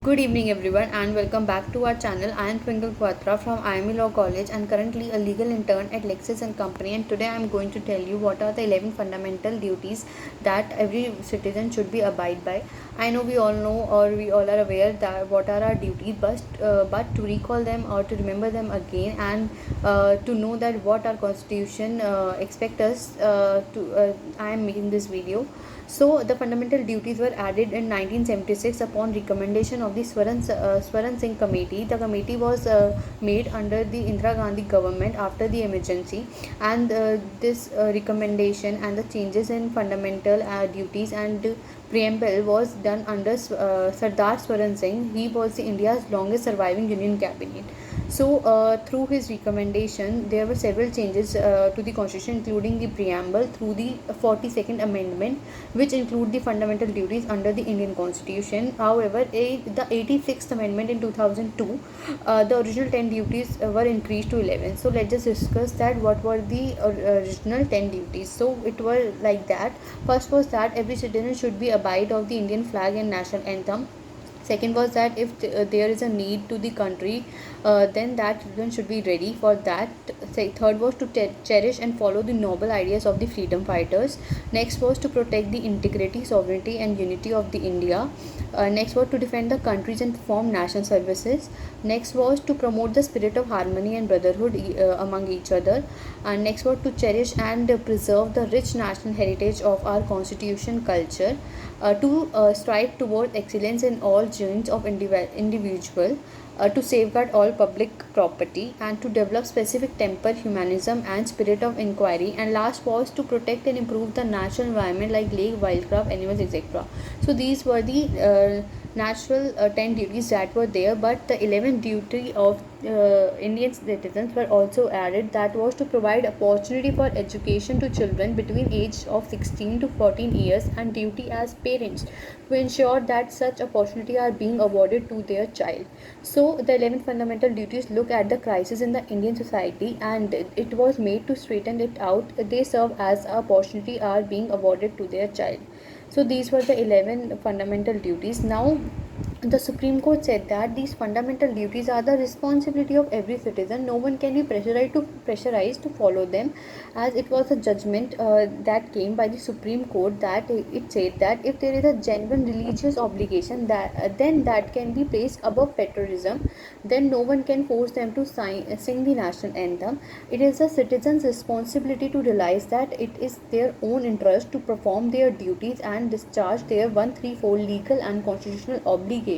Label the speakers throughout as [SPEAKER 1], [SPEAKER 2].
[SPEAKER 1] Good evening, everyone, and welcome back to our channel. I am Twinkle Quatra from IME Law College and currently a legal intern at Lexis and Company. And today I am going to tell you what are the 11 fundamental duties that every citizen should be abide by. I know we all know or we all are aware that what are our duties, but to recall them or to remember them again and to know that what our constitution expects us I am making this video. So the fundamental duties were added in 1976 upon recommendation of the Swaran Singh Committee. The committee was made under the Indira Gandhi government after the emergency, and this recommendation and the changes in fundamental duties and preamble was done under Sardar Swaran Singh. He was India's longest surviving union cabinet. So, through his recommendation, there were several changes to the constitution, including the preamble through the 42nd Amendment, which include the fundamental duties under the Indian Constitution. However, the 86th Amendment in 2002, the original 10 duties were increased to 11. So, let's just discuss that what were the original 10 duties. So, it was like that. First was that every citizen should be abide of the Indian flag and national anthem. Second was that if there is a need to the country, then that citizen should be ready for that. Third was to cherish and follow the noble ideas of the freedom fighters. Next was to protect the integrity, sovereignty and unity of the India. Next was to defend the countries and perform national services. Next was to promote the spirit of harmony and brotherhood among each other. And next was to cherish and preserve the rich national heritage of our constitution culture. To strive toward excellence in all joints of individual, to safeguard all public property and to develop specific temper, humanism and spirit of inquiry. And last was to protect and improve the natural environment like lake, wildcraft, animals, etc. So these were the natural 10 duties that were there, but the 11th duty of Indian citizens were also added, that was to provide opportunity for education to children between age of 16 to 14 years and duty as parents to ensure that such opportunity are being awarded to their child. So the 11th fundamental duties look at the crisis in the Indian society and it was made to straighten it out. They serve as opportunity are being awarded to their child. So these were the 11 fundamental duties. Now the Supreme Court said that these fundamental duties are the responsibility of every citizen. No one can be pressurized to follow them, as it was a judgment that came by the Supreme Court that it said that if there is a genuine religious obligation, that then that can be placed above patriotism. Then no one can force them to sing the national anthem. It is a citizen's responsibility to realize that it is their own interest to perform their duties and discharge their 134 legal and constitutional obligation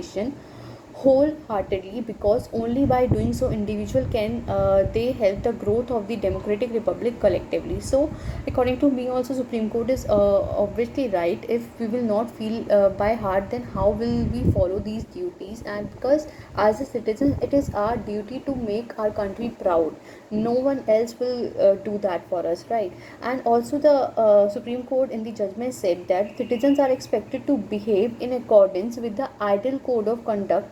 [SPEAKER 1] wholeheartedly, because only by doing so individual can they help the growth of the democratic republic collectively. So according to me also, Supreme Court is obviously right. If we will not feel by heart, then how will we follow these duties? And because as a citizen it is our duty to make our country proud, no one else will do that for us, right? And also the Supreme Court in the judgment said that citizens are expected to behave in accordance with the ideal code of conduct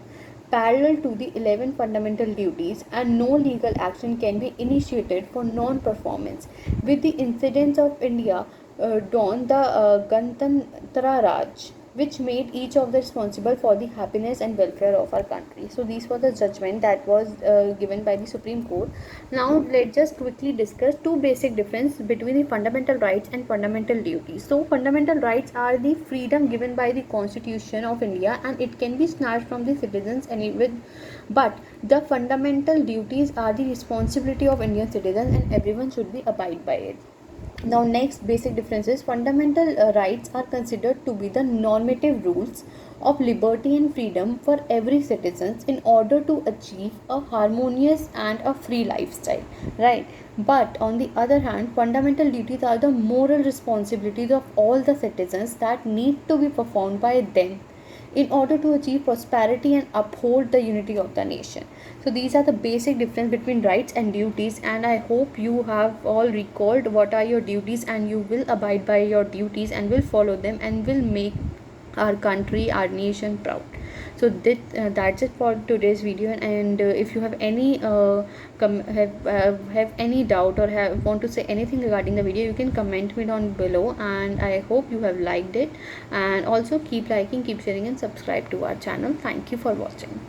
[SPEAKER 1] parallel to the 11 fundamental duties, and no legal action can be initiated for non-performance. With the incidents of India dawned the Gantantra Raj, which made each of the responsible for the happiness and welfare of our country. So these were the judgment that was given by the Supreme Court. Now let's just quickly discuss two basic difference between the fundamental rights and fundamental duties. So fundamental rights are the freedom given by the Constitution of India and it can be snatched from the citizens but the fundamental duties are the responsibility of Indian citizens and everyone should be abide by it. Now next basic difference is fundamental rights are considered to be the normative rules of liberty and freedom for every citizen in order to achieve a harmonious and a free lifestyle, right? But on the other hand, fundamental duties are the moral responsibilities of all the citizens that need to be performed by them in order to achieve prosperity and uphold the unity of the nation. So these are the basic difference between rights and duties, and I hope you have all recalled what are your duties and you will abide by your duties and will follow them and will make our country, our nation proud. That's it for today's video. And if you have any have any doubt or want to say anything regarding the video, you can comment me down below. And I hope you have liked it. And also keep liking, keep sharing, and subscribe to our channel. Thank you for watching.